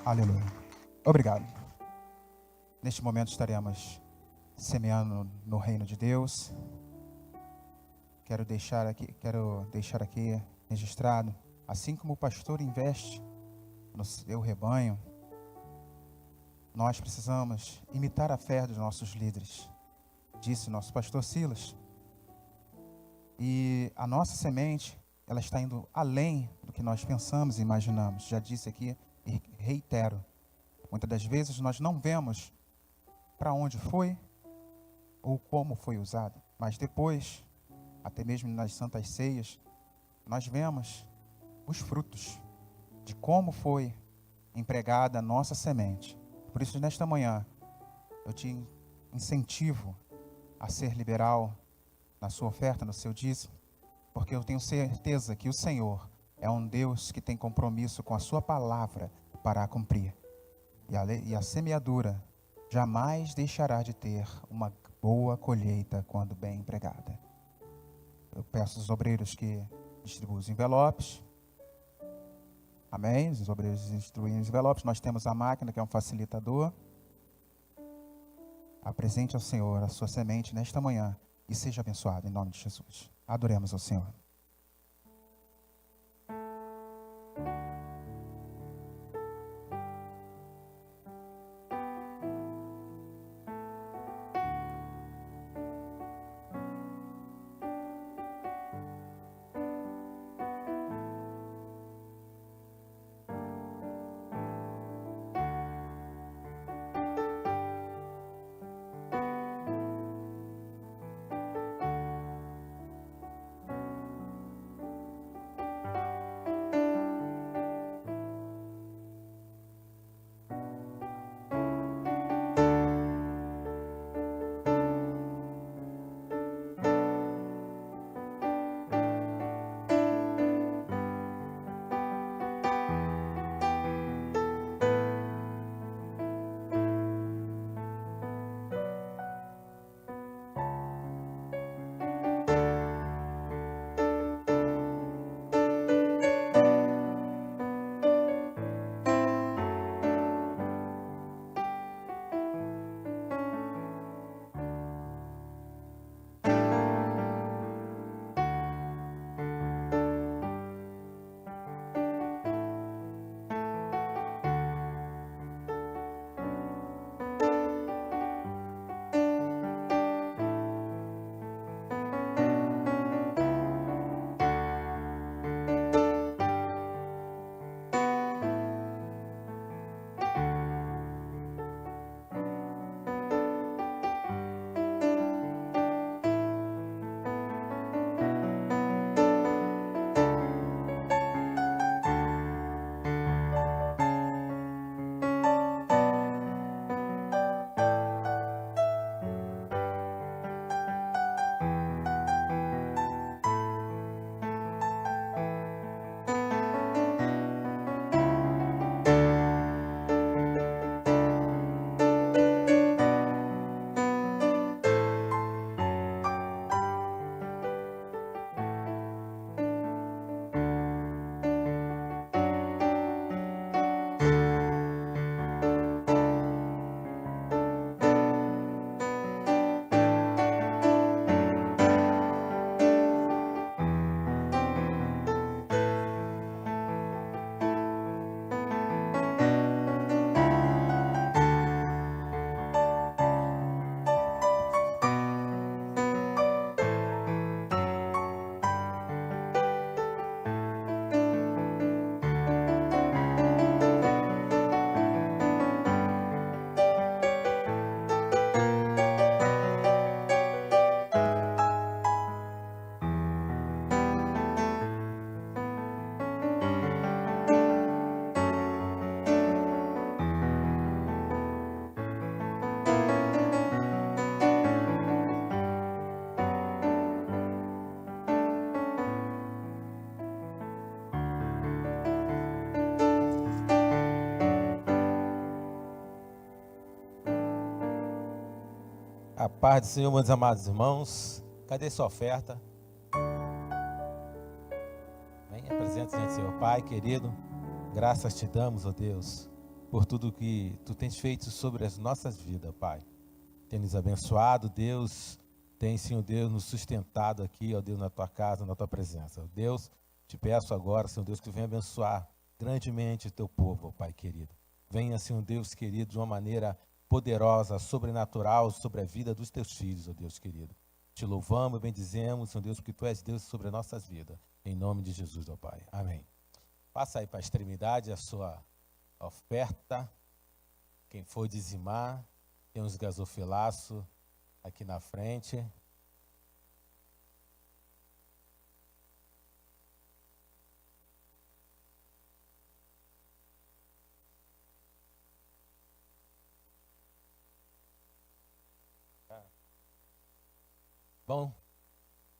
Aleluia. Obrigado. Neste momento estaremos semeando no reino de Deus. Quero deixar aqui registrado, assim como o pastor investe no seu rebanho, nós precisamos imitar a fé dos nossos líderes, disse o nosso pastor Silas. E a nossa semente, ela está indo além do que nós pensamos e imaginamos. Já disse aqui e reitero, muitas das vezes nós não vemos para onde foi ou como foi usado, mas depois, até mesmo nas santas ceias, nós vemos os frutos de como foi empregada a nossa semente. Por isso, nesta manhã, eu te incentivo a ser liberal na sua oferta, no seu dízimo, porque eu tenho certeza que o Senhor é um Deus que tem compromisso com a sua palavra para a cumprir. E a semeadura jamais deixará de ter uma boa colheita quando bem empregada. Eu peço aos obreiros que distribuam os envelopes. Amém? Os obreiros distribuem os envelopes. Nós temos a máquina, que é um facilitador. Apresente ao Senhor a sua semente nesta manhã e seja abençoado em nome de Jesus. Adoremos ao Senhor. A paz do Senhor, meus amados irmãos. Cadê sua oferta? Amém. Apresente diante do Senhor. Pai querido, graças te damos, ó Deus, por tudo que tu tens feito sobre as nossas vidas, Pai. Tem nos abençoado, Deus. Tem, Senhor Deus, nos sustentado aqui, ó Deus, na tua casa, na tua presença. Deus, te peço agora, Senhor Deus, que tu venha abençoar grandemente o teu povo, ó Pai querido. Venha, Senhor Deus querido, de uma maneira poderosa, sobrenatural, sobre a vida dos teus filhos, ó Deus querido. Te louvamos e bendizemos, Senhor Deus, porque tu és Deus sobre as nossas vidas. Em nome de Jesus, ó Pai. Amém. Passa aí para a extremidade a sua oferta. Quem for dizimar, tem uns gasofilaços aqui na frente. Bom,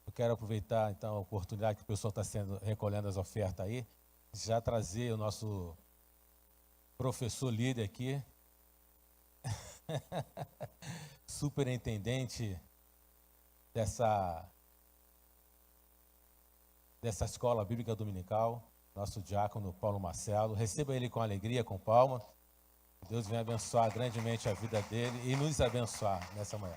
eu quero aproveitar então a oportunidade que o pessoal está recolhendo as ofertas aí, já trazer o nosso professor líder aqui, superintendente dessa escola bíblica dominical, nosso diácono Paulo Marcelo. Receba ele com alegria, com palma. Deus venha abençoar grandemente a vida dele e nos abençoar nessa manhã.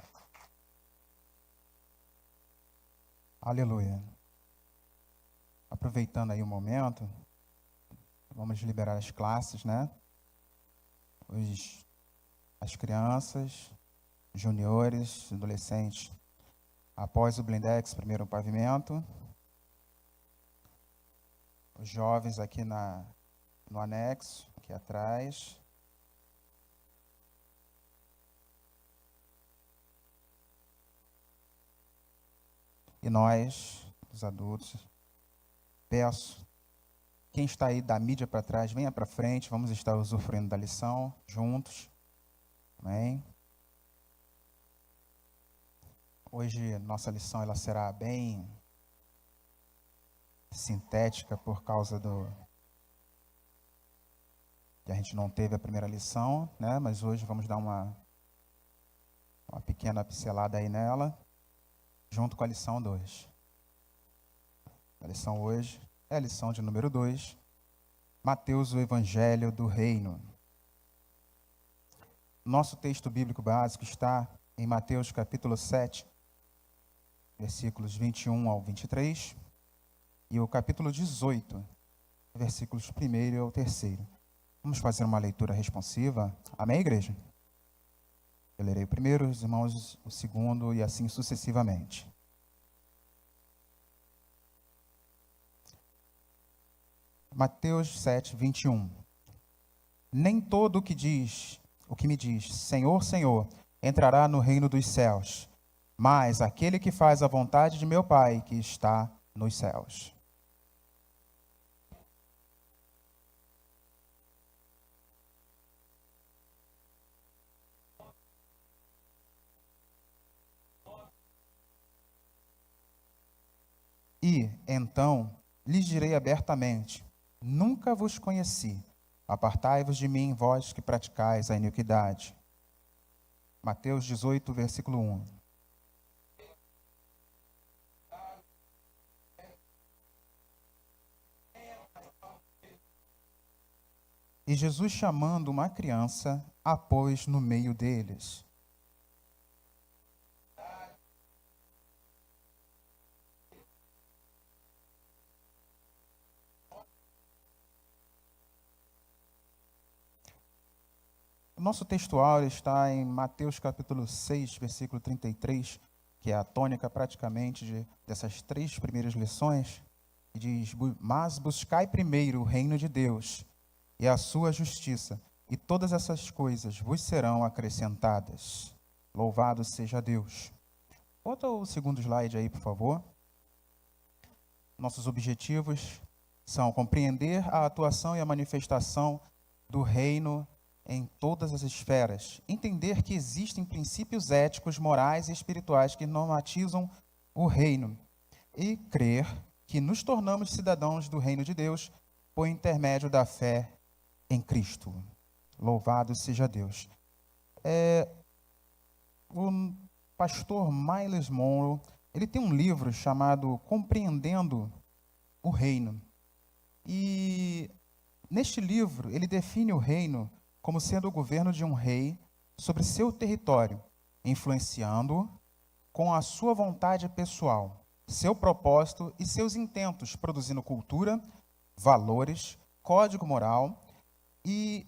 Aleluia. Aproveitando aí o momento, vamos liberar as classes, né? As crianças, juniores, adolescentes, após o blindex, primeiro pavimento. Os jovens aqui no anexo, aqui atrás. E nós, os adultos, peço, quem está aí da mídia para trás, venha para frente, vamos estar usufruindo da lição juntos. Amém? Hoje, nossa lição ela será bem sintética por causa que a gente não teve a primeira lição, né? Mas hoje vamos dar uma pequena pincelada aí nela, junto com a lição 2. A lição hoje é a lição de número 2, Mateus, o Evangelho do Reino. Nosso texto bíblico básico está em Mateus capítulo 7, versículos 21 ao 23, e o capítulo 18, versículos 1 ao 3. Vamos fazer uma leitura responsiva. Amém, igreja? Eu lerei o primeiro, os irmãos o segundo e assim sucessivamente. Mateus 7, 21. Nem todo o que me diz, Senhor, Senhor, entrará no reino dos céus, mas aquele que faz a vontade de meu Pai que está nos céus. E, então, lhes direi abertamente, nunca vos conheci, apartai-vos de mim, vós que praticais a iniquidade. Mateus 18, versículo 1. E Jesus, chamando uma criança, a pôs no meio deles. O nosso textual está em Mateus capítulo 6, versículo 33, que é a tônica praticamente dessas 3 primeiras lições, que diz, mas buscai primeiro o reino de Deus e a sua justiça, e todas essas coisas vos serão acrescentadas. Louvado seja Deus. Bota o segundo slide aí, por favor. Nossos objetivos são compreender a atuação e a manifestação do reino em todas as esferas, entender que existem princípios éticos, morais e espirituais que normatizam o reino e crer que nos tornamos cidadãos do reino de Deus por intermédio da fé em Cristo. Louvado seja Deus. O pastor Myles Monroe, ele tem um livro chamado Compreendendo o Reino. E neste livro, ele define o reino como sendo o governo de um rei sobre seu território, influenciando-o com a sua vontade pessoal, seu propósito e seus intentos, produzindo cultura, valores, código moral e,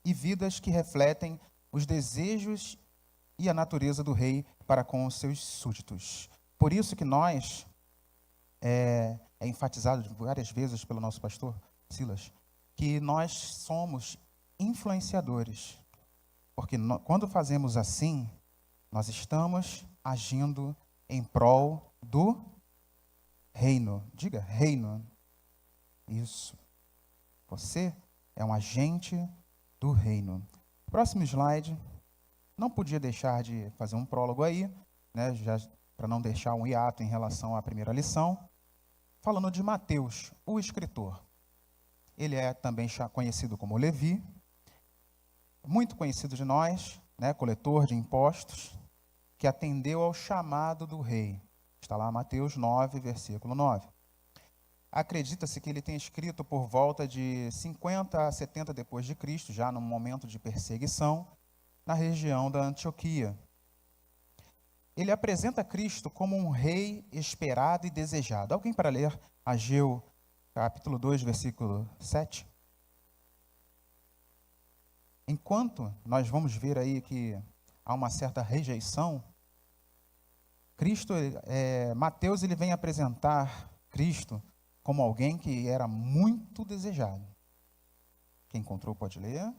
e vidas que refletem os desejos e a natureza do rei para com os seus súditos. Por isso que nós, é enfatizado várias vezes pelo nosso pastor Silas, que nós somos influenciadores. Porque quando fazemos assim, nós estamos agindo em prol do reino. Diga, reino. Isso. Você é um agente do reino. Próximo slide. Não podia deixar de fazer um prólogo aí, né, já para não deixar um hiato em relação à primeira lição. Falando de Mateus, o escritor. Ele é também conhecido como Levi, muito conhecido de nós, né, coletor de impostos, que atendeu ao chamado do rei. Está lá Mateus 9, versículo 9. Acredita-se que ele tenha escrito por volta de 50 a 70 depois de Cristo, já num momento de perseguição, na região da Antioquia. Ele apresenta Cristo como um rei esperado e desejado. Alguém para ler Ageu, capítulo 2, versículo 7? Enquanto nós vamos ver aí que há uma certa rejeição, Mateus ele vem apresentar Cristo como alguém que era muito desejado. Quem encontrou pode ler.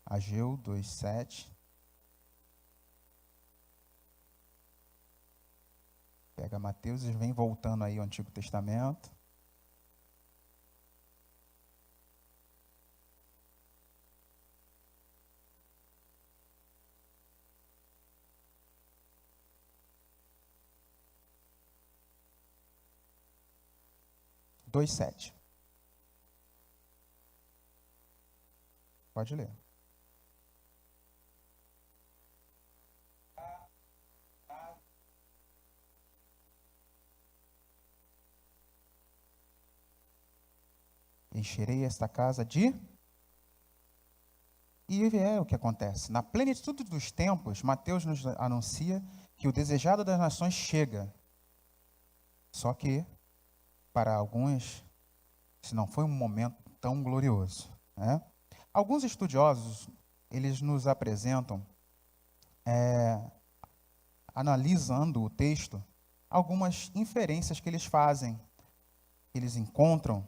Ageu 2:7. Pega Mateus e vem voltando aí ao Antigo Testamento. Dois, 7. Pode ler. Encherei esta casa de... E é o que acontece. Na plenitude dos tempos, Mateus nos anuncia que o desejado das nações chega. Só que, para alguns, isso não foi um momento tão glorioso, né? Alguns estudiosos, eles nos apresentam, analisando o texto, algumas inferências que eles fazem, que eles encontram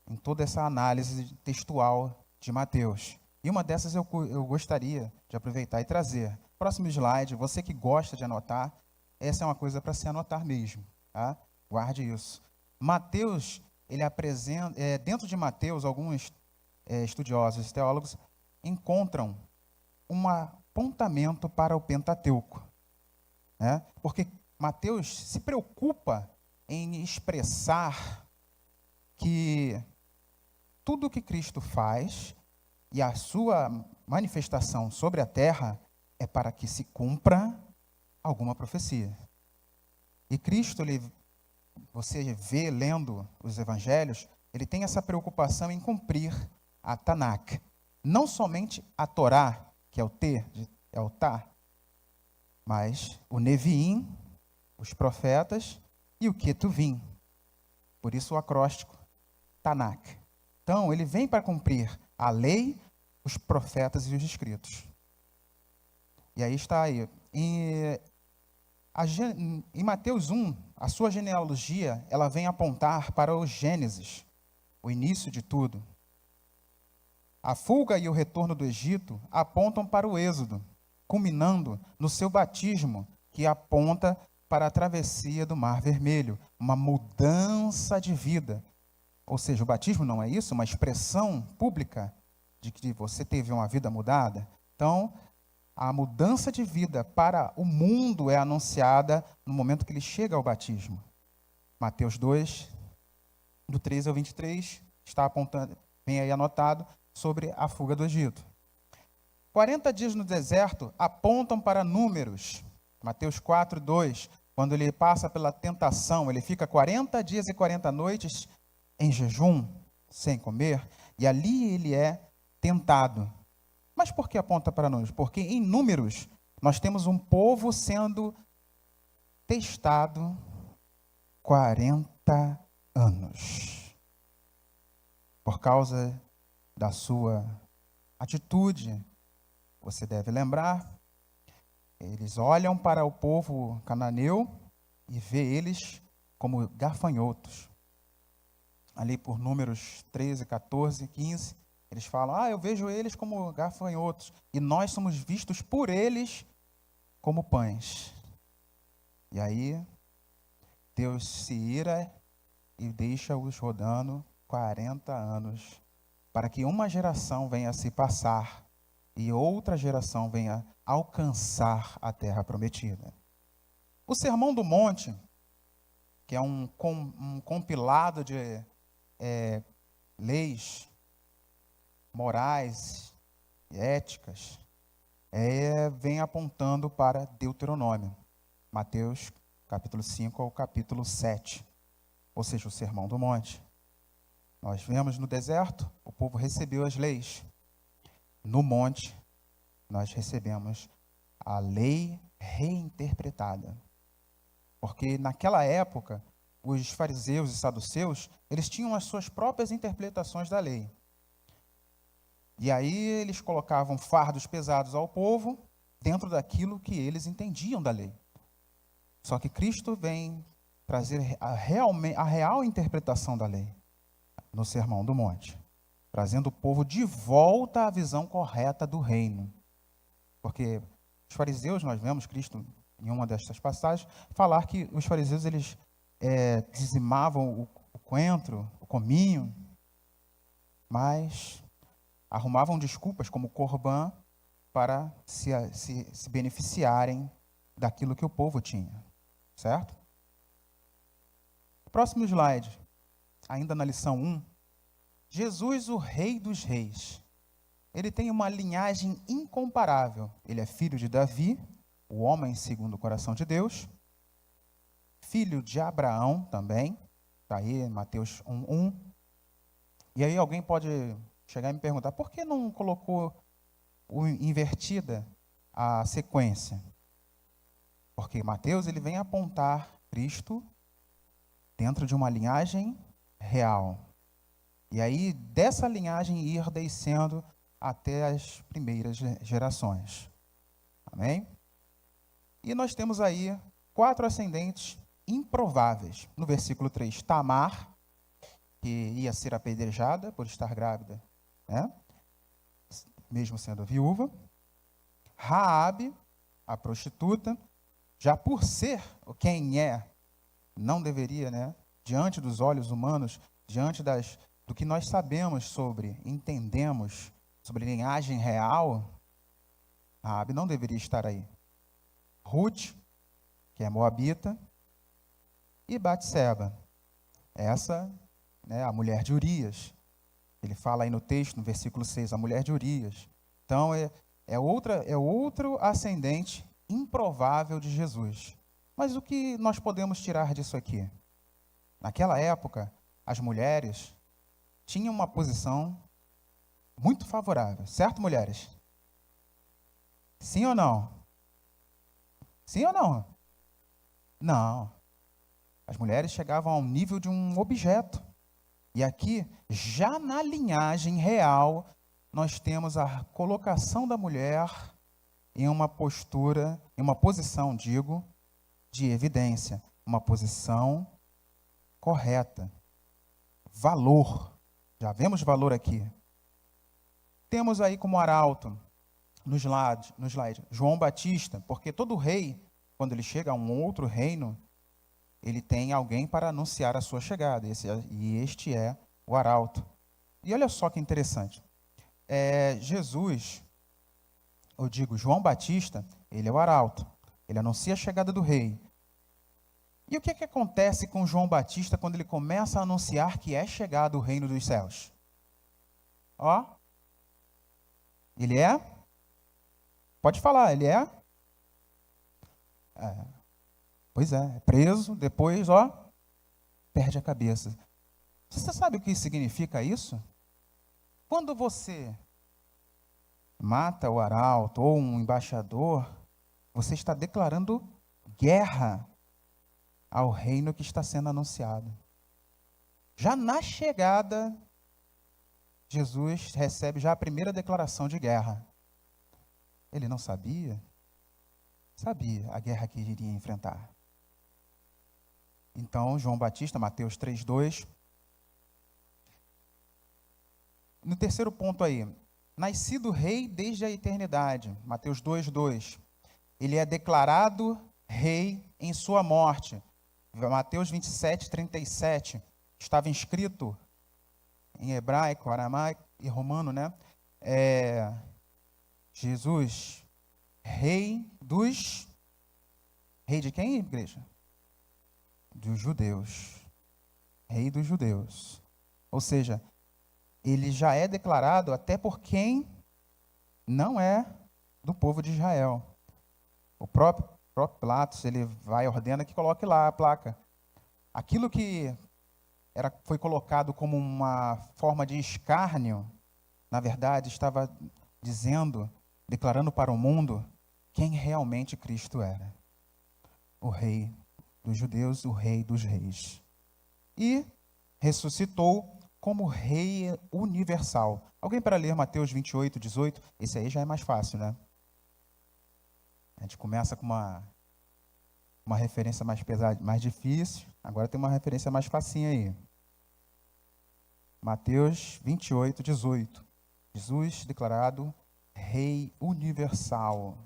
em toda essa análise textual de Mateus. E uma dessas eu gostaria de aproveitar e trazer. Próximo slide, você que gosta de anotar, essa é uma coisa para se anotar mesmo, tá? Guarde isso. Mateus, ele apresenta, dentro de Mateus, alguns estudiosos, teólogos, encontram um apontamento para o Pentateuco, né? Porque Mateus se preocupa em expressar que tudo o que Cristo faz e a sua manifestação sobre a terra é para que se cumpra alguma profecia. E Cristo, você vê lendo os evangelhos, ele tem essa preocupação em cumprir a Tanakh. Não somente a Torá, que é o T, é o Tá, mas o Neviim, os profetas e o Ketuvim. Por isso o acróstico Tanakh. Então, ele vem para cumprir a lei, os profetas e os escritos. E aí está aí. Em Mateus 1, a sua genealogia, ela vem apontar para o Gênesis, o início de tudo. A fuga e o retorno do Egito apontam para o Êxodo, culminando no seu batismo, que aponta para a travessia do Mar Vermelho, uma mudança de vida. Ou seja, o batismo não é isso? Uma expressão pública de que você teve uma vida mudada? Então, a mudança de vida para o mundo é anunciada no momento que ele chega ao batismo. Mateus 2, do 13 ao 23, está apontando, bem aí anotado, sobre a fuga do Egito. 40 dias no deserto apontam para números. Mateus 4:2, quando ele passa pela tentação, ele fica 40 dias e 40 noites em jejum, sem comer, e ali ele é tentado. Mas por que aponta para números? Porque em números nós temos um povo sendo testado 40 anos. Por causa da sua atitude, você deve lembrar, eles olham para o povo cananeu e vê eles como gafanhotos. Ali por Números 13, 14, 15, eles falam, eu vejo eles como gafanhotos, e nós somos vistos por eles como pães. E aí, Deus se ira e deixa-os rodando 40 anos, para que uma geração venha a se passar e outra geração venha alcançar a terra prometida. O Sermão do Monte, que é um compilado de leis morais e éticas, vem apontando para Deuteronômio, Mateus capítulo 5 ao capítulo 7, ou seja, o Sermão do Monte. Nós vemos no deserto, o povo recebeu as leis. No monte, nós recebemos a lei reinterpretada. Porque naquela época, os fariseus e saduceus, eles tinham as suas próprias interpretações da lei. E aí eles colocavam fardos pesados ao povo dentro daquilo que eles entendiam da lei. Só que Cristo vem trazer a real interpretação da lei no Sermão do Monte, trazendo o povo de volta à visão correta do reino. Porque os fariseus, nós vemos Cristo em uma destas passagens, falar que os fariseus eles dizimavam o coentro, o cominho, mas arrumavam desculpas como Corbã para se beneficiarem daquilo que o povo tinha. Certo? Próximo slide. Ainda na lição 1. Jesus, o Rei dos Reis. Ele tem uma linhagem incomparável. Ele é filho de Davi, o homem segundo o coração de Deus. Filho de Abraão também. Está aí, Mateus 1:1. E aí alguém pode chegar e me perguntar, por que não colocou invertida a sequência? Porque Mateus ele vem apontar Cristo dentro de uma linhagem real. E aí, dessa linhagem ir descendo até as primeiras gerações. Amém? E nós temos aí 4 ascendentes improváveis. No versículo 3, Tamar, que ia ser apedrejada por estar grávida, né? Mesmo sendo viúva. Raabe, a prostituta, já por ser quem não deveria, né? Diante dos olhos humanos, diante do que nós sabemos entendemos sobre linhagem real, Raabe não deveria estar aí. Ruth, que é moabita, e Batseba, essa, né, a mulher de Urias. Ele fala aí no texto, no versículo 6, a mulher de Urias. Então, é outro ascendente improvável de Jesus. Mas o que nós podemos tirar disso aqui? Naquela época, as mulheres tinham uma posição muito favorável. Certo, mulheres? Sim ou não? Sim ou não? Não. As mulheres chegavam ao nível de um objeto. E aqui, já na linhagem real, nós temos a colocação da mulher em uma posição, de evidência. Uma posição correta. Valor. Já vemos valor aqui. Temos aí como arauto, no slide, João Batista, porque todo rei, quando ele chega a um outro reino, ele tem alguém para anunciar a sua chegada. Este é o arauto. E olha só que interessante. João Batista, ele é o arauto. Ele anuncia a chegada do rei. E o que acontece com João Batista quando ele começa a anunciar que é chegado o reino dos céus? Ele é? Pode falar, ele é? Pois é preso, depois, perde a cabeça. Você sabe o que significa isso? Quando você mata o arauto ou um embaixador, você está declarando guerra ao reino que está sendo anunciado. Já na chegada, Jesus recebe já a primeira declaração de guerra. Ele não sabia? Sabia a guerra que iria enfrentar. Então, João Batista, Mateus 3:2. No terceiro ponto aí, nascido rei desde a eternidade, Mateus 2:2. Ele é declarado rei em sua morte. Mateus 27:37. Estava inscrito em hebraico, aramaico e romano, né? Jesus, rei dos... Rei de quem, igreja? Dos judeus. Rei dos judeus. Ou seja, ele já é declarado até por quem não é do povo de Israel. O próprio Pilatos, ele ordena que coloque lá a placa. Aquilo que foi colocado como uma forma de escárnio, na verdade, estava dizendo, declarando para o mundo, quem realmente Cristo era. O rei dos judeus, o rei dos reis. E ressuscitou como rei universal. Alguém para ler Mateus 28:18? Esse aí já é mais fácil, né? A gente começa com uma referência mais pesada, mais difícil. Agora tem uma referência mais facinha aí. Mateus 28:18. Jesus declarado Rei universal.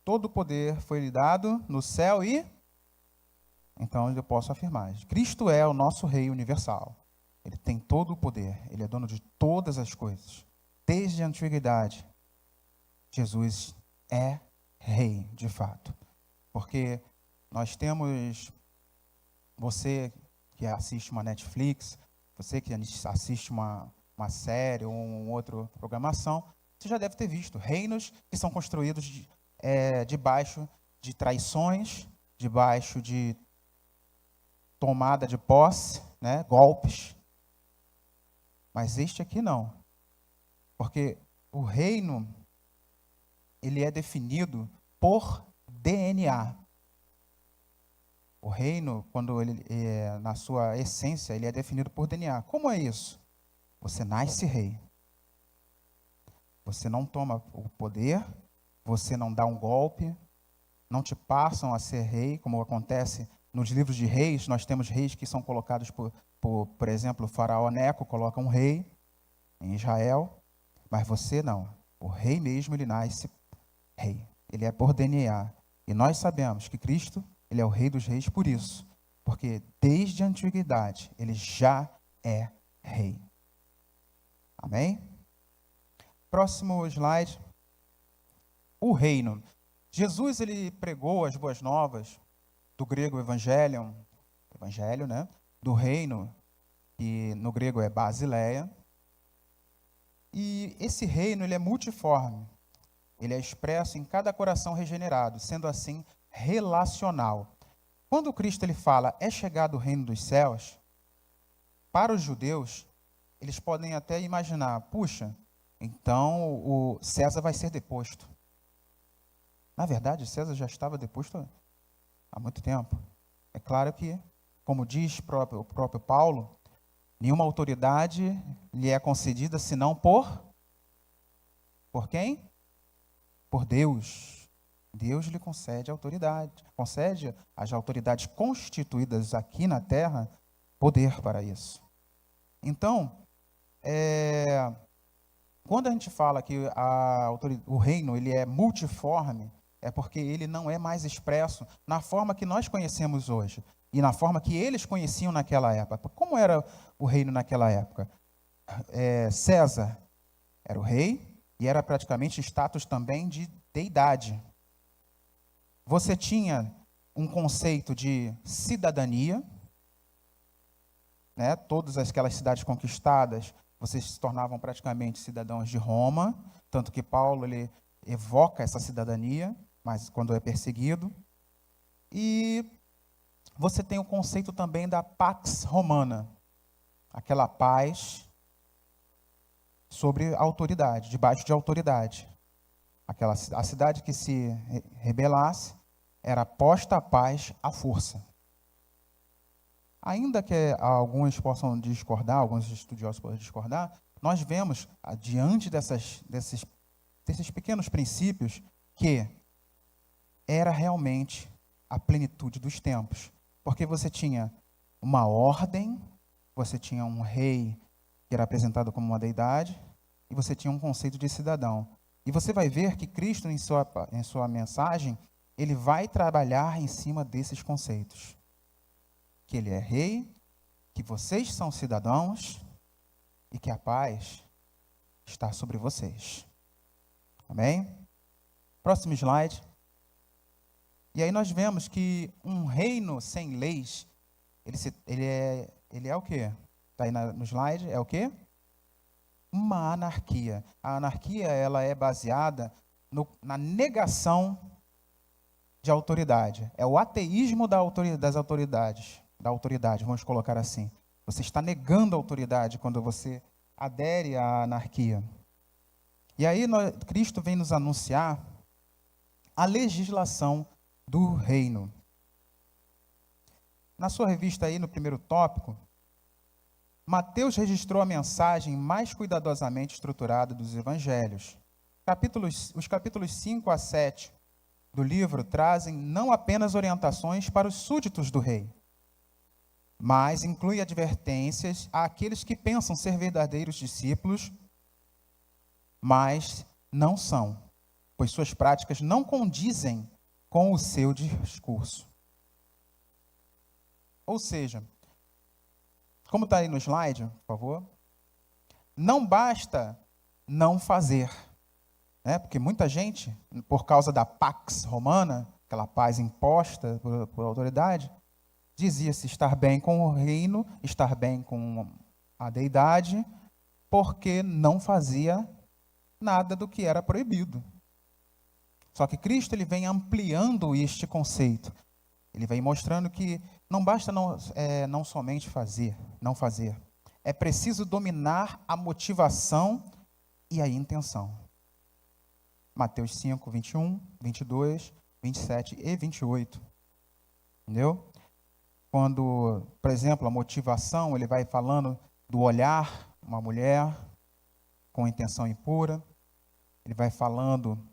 Todo o poder foi lhe dado no céu e... Então eu posso afirmar, Cristo é o nosso Rei universal. Ele tem todo o poder, ele é dono de todas as coisas. Desde a antiguidade, Jesus é Rei, de fato. Porque nós temos, você que assiste uma Netflix, você que assiste uma série ou uma outra programação, você já deve ter visto reinos que são construídos debaixo de traições, debaixo de tomada de posse, né, golpes. Mas este aqui não. Porque o reino, ele é definido por DNA. O reino, quando ele na sua essência, ele é definido por DNA. Como é isso? Você nasce rei. Você não toma o poder, você não dá um golpe, não te passam a ser rei, como acontece nos livros de reis. Nós temos reis que são colocados por exemplo, o faraó Neco coloca um rei em Israel, mas você não. O rei mesmo, ele nasce rei. Ele é por DNA. E nós sabemos que Cristo, ele é o Rei dos Reis por isso. Porque desde a antiguidade, ele já é rei. Amém? Próximo slide. O reino. Jesus, ele pregou as boas novas, do grego evangelho, né? Do reino, que no grego é basileia. E esse reino, ele é multiforme. Ele é expresso em cada coração regenerado, sendo assim relacional. Quando Cristo ele fala, é chegado o reino dos céus, para os judeus, eles podem até imaginar, puxa, então o César vai ser deposto. Na verdade, César já estava deposto há muito tempo. É claro que, como diz o próprio Paulo, nenhuma autoridade lhe é concedida senão por quem? Por Deus. Deus lhe concede autoridade, concede às autoridades constituídas aqui na terra poder para isso. Então, quando a gente fala que o reino ele é multiforme, é porque ele não é mais expresso na forma que nós conhecemos hoje e na forma que eles conheciam naquela época. Como era o reino naquela época? César era o rei e era praticamente status também de deidade. você tinha um conceito de cidadania, né? Todas aquelas cidades conquistadas, vocês se tornavam praticamente cidadãos de Roma, tanto que Paulo ele evoca essa cidadania, mas quando é perseguido. E você tem o conceito também da Pax Romana, aquela paz sobre autoridade, debaixo de autoridade. A cidade que se rebelasse era posta à paz à força. Ainda que alguns possam discordar, alguns estudiosos possam discordar, nós vemos, diante desses pequenos princípios, que era realmente a plenitude dos tempos. Porque você tinha uma ordem, você tinha um rei que era apresentado como uma deidade, e você tinha um conceito de cidadão. E você vai ver que Cristo, em sua mensagem, ele vai trabalhar em cima desses conceitos. Que ele é rei, que vocês são cidadãos e que a paz está sobre vocês. Amém? Próximo slide. E aí nós vemos que um reino sem leis, ele é o quê? Está aí no slide, é o quê? Uma anarquia. A anarquia, ela é baseada na negação de autoridade. É o ateísmo das autoridades. Da autoridade, vamos colocar assim. Você está negando a autoridade quando você adere à anarquia. E aí Cristo vem nos anunciar a legislação do reino. Na sua revista aí, no primeiro tópico, Mateus registrou a mensagem mais cuidadosamente estruturada dos evangelhos. Os capítulos 5 a 7 do livro trazem não apenas orientações para os súditos do rei, mas inclui advertências àqueles que pensam ser verdadeiros discípulos, mas não são, pois suas práticas não condizem com o seu discurso. Ou seja, como está aí no slide, por favor, não basta não fazer, né? Porque muita gente, por causa da Pax Romana, aquela paz imposta por autoridade, dizia-se estar bem com o reino, estar bem com a deidade, porque não fazia nada do que era proibido. Só que Cristo ele vem ampliando este conceito. Ele vem mostrando que não basta não somente não fazer. É preciso dominar a motivação e a intenção. Mateus 5, 21, 22, 27 e 28. Entendeu? Quando, por exemplo, a motivação, ele vai falando do olhar uma mulher com intenção impura. Ele vai falando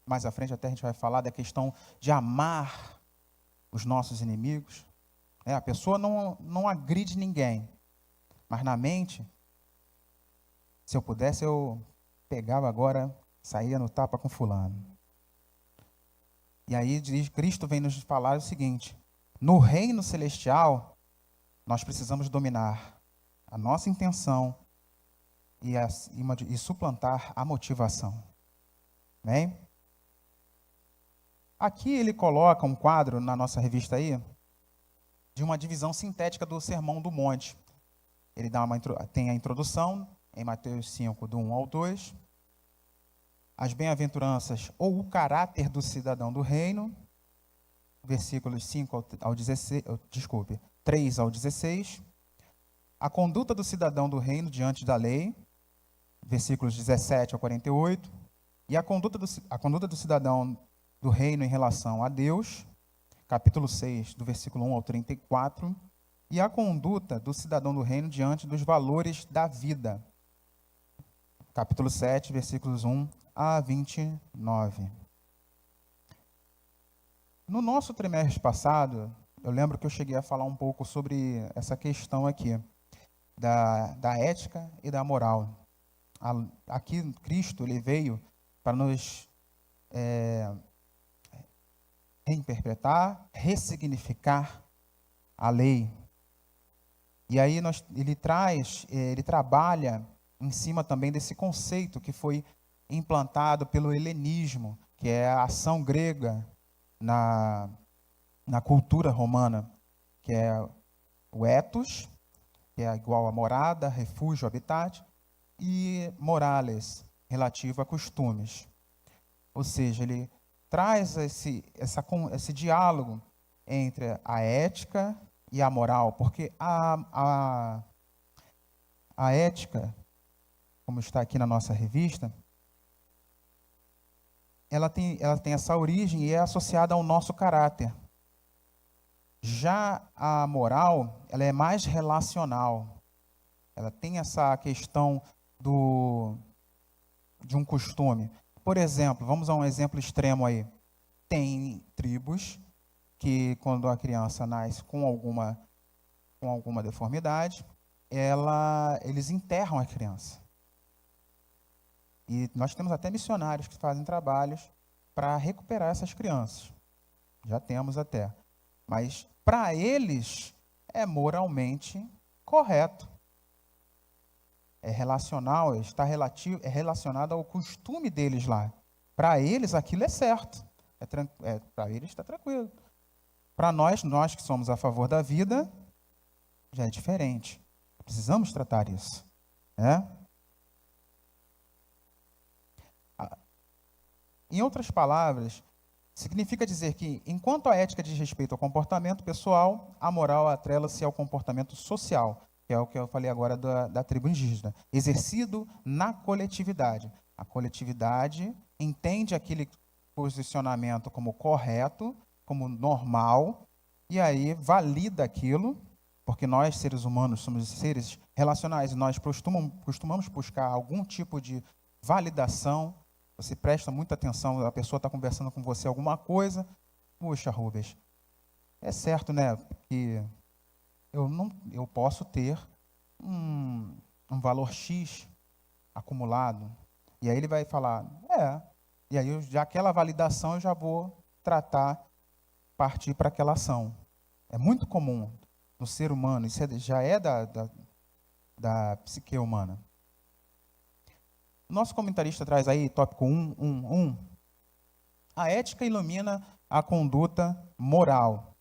mais à frente até a gente vai falar da questão de amar os nossos inimigos. A pessoa não agride ninguém, mas na mente, se eu pudesse, eu pegava agora, saía no tapa com fulano. E aí Cristo vem nos falar o seguinte: no reino celestial, nós precisamos dominar a nossa intenção e suplantar a motivação. Amém? Aqui ele coloca um quadro na nossa revista aí, de uma divisão sintética do Sermão do Monte. Ele tem a introdução, em Mateus 5, do 1 ao 2, as bem-aventuranças ou o caráter do cidadão do reino, versículos 5 ao 16, 3 ao 16, a conduta do cidadão do reino diante da lei, versículos 17 ao 48, e a conduta do cidadão do reino em relação a Deus, capítulo 6, do versículo 1 ao 34, e a conduta do cidadão do reino diante dos valores da vida, capítulo 7, versículos 1 a 29. No nosso trimestre passado, eu lembro que eu cheguei a falar um pouco sobre essa questão aqui, da ética e da moral. Aqui, Cristo, ele veio para nos reinterpretar, ressignificar a lei. E aí ele trabalha em cima também desse conceito que foi implantado pelo helenismo, que é a ação grega na cultura romana, que é o ethos, que é igual a morada, refúgio, habitat, e morales, relativo a costumes. Ou seja, ele traz esse diálogo entre a ética e a moral, porque a ética, como está aqui na nossa revista, ela tem essa origem e é associada ao nosso caráter. Já a moral, ela é mais relacional. Ela tem essa questão de um costume. Por exemplo, vamos a um exemplo extremo aí. Tem tribos que, quando a criança nasce com alguma deformidade, eles enterram a criança. E nós temos até missionários que fazem trabalhos para recuperar essas crianças. Já temos até. Mas, para eles, é moralmente correto. É relacional, é relacionado ao costume deles lá. Para eles, aquilo é certo. Para eles está tranquilo. Para nós que somos a favor da vida, já é diferente. Precisamos tratar isso. Né? Em outras palavras, significa dizer que, enquanto a ética diz respeito ao comportamento pessoal, a moral atrela-se ao comportamento social, que é o que eu falei agora da tribo indígena, exercido na coletividade. A coletividade entende aquele posicionamento como correto, como normal, e aí valida aquilo, porque nós, seres humanos, somos seres relacionais, e nós costumamos buscar algum tipo de validação. Você presta muita atenção, a pessoa está conversando com você alguma coisa. Puxa, Rubens, é certo, né, que eu posso ter um valor X acumulado. E aí ele vai falar, e aí já aquela validação eu já vou partir para aquela ação. É muito comum no ser humano, isso já é da psique humana. Nosso comentarista traz aí, tópico 1. A ética ilumina a conduta moral.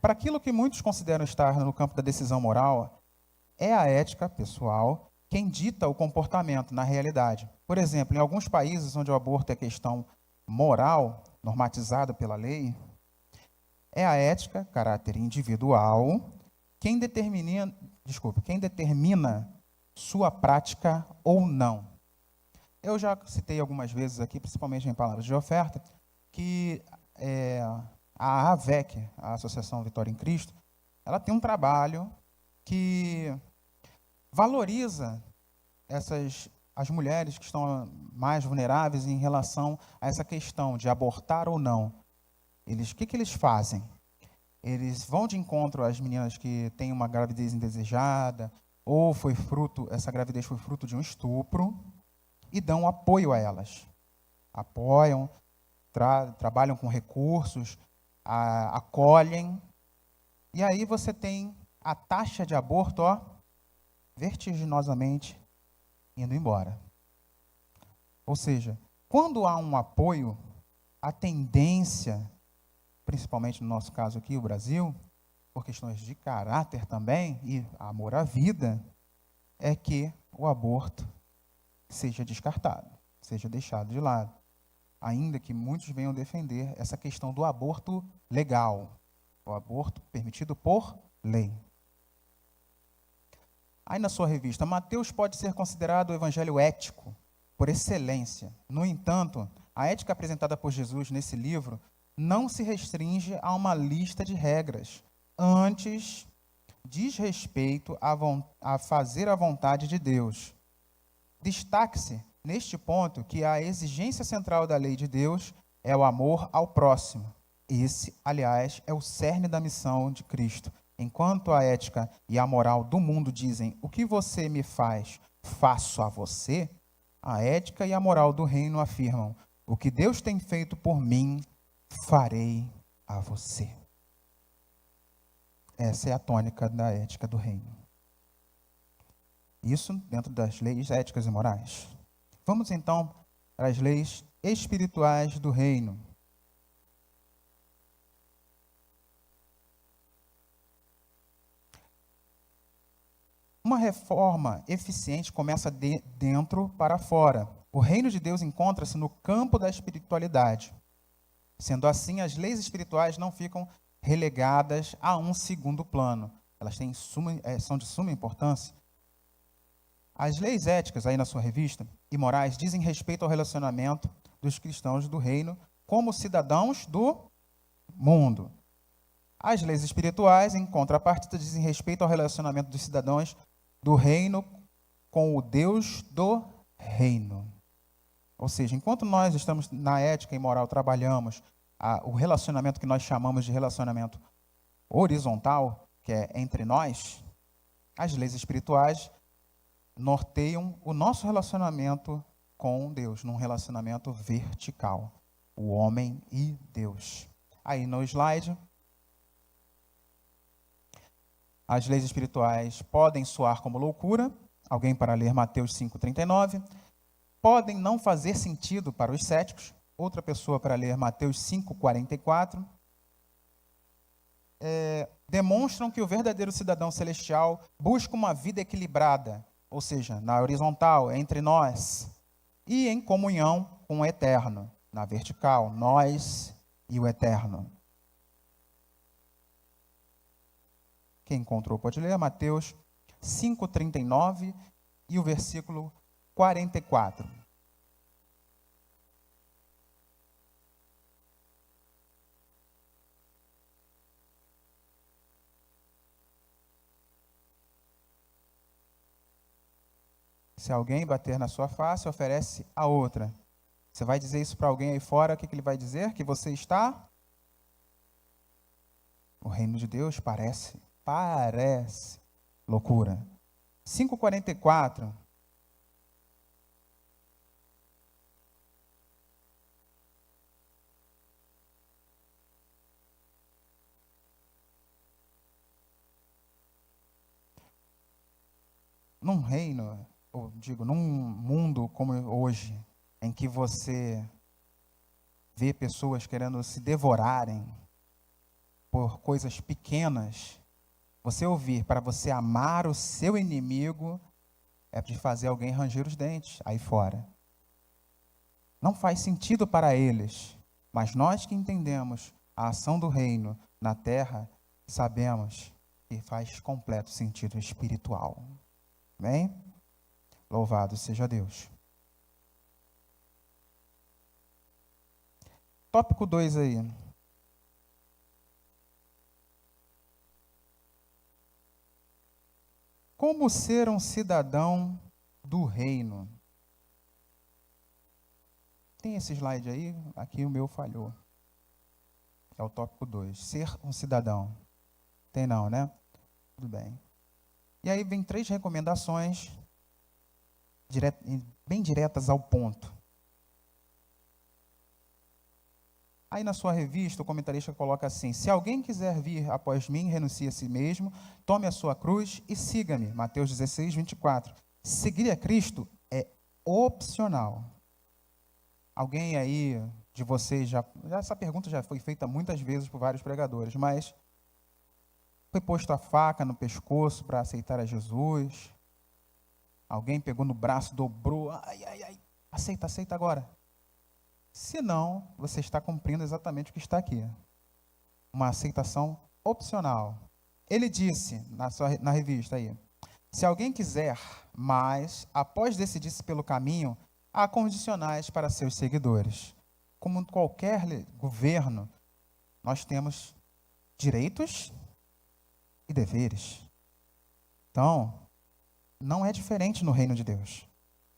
Para aquilo que muitos consideram estar no campo da decisão moral, é a ética pessoal quem dita o comportamento na realidade. Por exemplo, em alguns países onde o aborto é questão moral, normatizada pela lei, é a ética, caráter individual, quem determina sua prática ou não. Eu já citei algumas vezes aqui, principalmente em palavras de oferta, que a AVEC, a Associação Vitória em Cristo, ela tem um trabalho que valoriza as mulheres que estão mais vulneráveis em relação a essa questão de abortar ou não. O que eles fazem? Eles vão de encontro às meninas que têm uma gravidez indesejada, ou essa gravidez foi fruto de um estupro, e dão apoio a elas. Apoiam, trabalham com recursos, acolhem, e aí você tem a taxa de aborto, vertiginosamente indo embora. Ou seja, quando há um apoio, a tendência, principalmente no nosso caso aqui, o Brasil, por questões de caráter também, e amor à vida, é que o aborto seja descartado, seja deixado de lado. Ainda que muitos venham defender essa questão do aborto legal, o aborto permitido por lei. Aí na sua revista, Mateus pode ser considerado o evangelho ético, por excelência. No entanto, a ética apresentada por Jesus nesse livro não se restringe a uma lista de regras. Antes, diz respeito a fazer a vontade de Deus. Destaque-se, neste ponto, que a exigência central da lei de Deus é o amor ao próximo. Esse, aliás, é o cerne da missão de Cristo. Enquanto a ética e a moral do mundo dizem o que você me faz, faço a você, a ética e a moral do reino afirmam o que Deus tem feito por mim, farei a você. Essa é a tônica da ética do reino. Isso dentro das leis éticas e morais. Vamos então para as leis espirituais do reino. Uma reforma eficiente começa de dentro para fora. O reino de Deus encontra-se no campo da espiritualidade. Sendo assim, as leis espirituais não ficam relegadas a um segundo plano. Elas são de suma importância. As leis éticas, aí na sua revista, e morais, dizem respeito ao relacionamento dos cristãos do reino como cidadãos do mundo. As leis espirituais, em contrapartida, dizem respeito ao relacionamento dos cidadãos do reino com o Deus do reino. Ou seja, enquanto nós estamos na ética e moral, trabalhamos o relacionamento que nós chamamos de relacionamento horizontal, que é entre nós, as leis espirituais norteiam o nosso relacionamento com Deus, num relacionamento vertical, o homem e Deus. Aí no slide, as leis espirituais podem soar como loucura, alguém para ler Mateus 5,39, podem não fazer sentido para os céticos, outra pessoa para ler Mateus 5,44, demonstram que o verdadeiro cidadão celestial busca uma vida equilibrada, ou seja, na horizontal, entre nós, e em comunhão com o eterno, na vertical, nós e o eterno. Quem encontrou pode ler Mateus 5,39 e o versículo 44. Se alguém bater na sua face, oferece a outra. Você vai dizer isso para alguém aí fora, o que ele vai dizer? Que você está? O reino de Deus parece loucura. 5,44. Num reino, ou digo, num mundo como hoje, em que você vê pessoas querendo se devorarem por coisas pequenas, você ouvir para você amar o seu inimigo é de fazer alguém ranger os dentes aí fora. Não faz sentido para eles, mas nós que entendemos a ação do reino na terra, sabemos que faz completo sentido espiritual. Amém? Louvado seja Deus. Tópico 2 aí. Como ser um cidadão do reino? Tem esse slide aí? Aqui o meu falhou. É o tópico 2. Ser um cidadão. Tem não, né? Tudo bem. E aí vem 3 recomendações bem diretas ao ponto. Aí na sua revista, o comentarista coloca assim: se alguém quiser vir após mim, renuncie a si mesmo, tome a sua cruz e siga-me. Mateus 16, 24. Seguir a Cristo é opcional. Alguém aí de vocês já essa pergunta já foi feita muitas vezes por vários pregadores, mas foi posto a faca no pescoço para aceitar a Jesus? Alguém pegou no braço, dobrou, aceita agora. Se não, você está cumprindo exatamente o que está aqui. Uma aceitação opcional. Ele disse na revista aí: se alguém quiser, mas após decidir-se pelo caminho, há condicionais para seus seguidores. Como qualquer governo, nós temos direitos e deveres. Então, não é diferente no reino de Deus.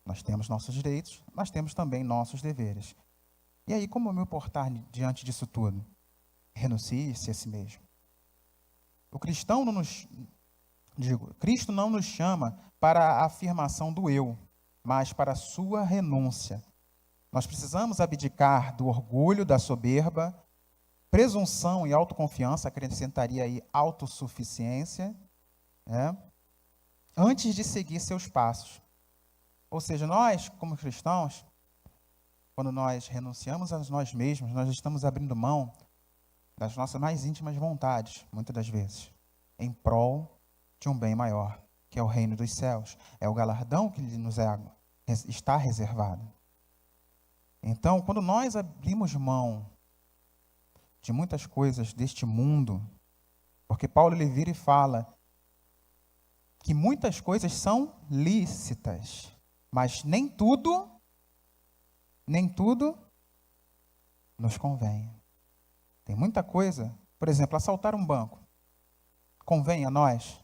Nós temos nossos direitos, nós temos também nossos deveres. E aí, como me portar diante disso tudo? Renuncie-se a si mesmo. Cristo não nos chama para a afirmação do eu, mas para a sua renúncia. Nós precisamos abdicar do orgulho, da soberba, presunção e autoconfiança, acrescentaria aí autossuficiência, né? Antes de seguir seus passos. Ou seja, nós, como cristãos, quando nós renunciamos a nós mesmos, nós estamos abrindo mão das nossas mais íntimas vontades, muitas das vezes, em prol de um bem maior, que é o reino dos céus. É o galardão que está reservado. Então, quando nós abrimos mão de muitas coisas deste mundo, porque Paulo ele vira e fala que muitas coisas são lícitas, mas nem tudo nos convém. Tem muita coisa, por exemplo, assaltar um banco, convém a nós?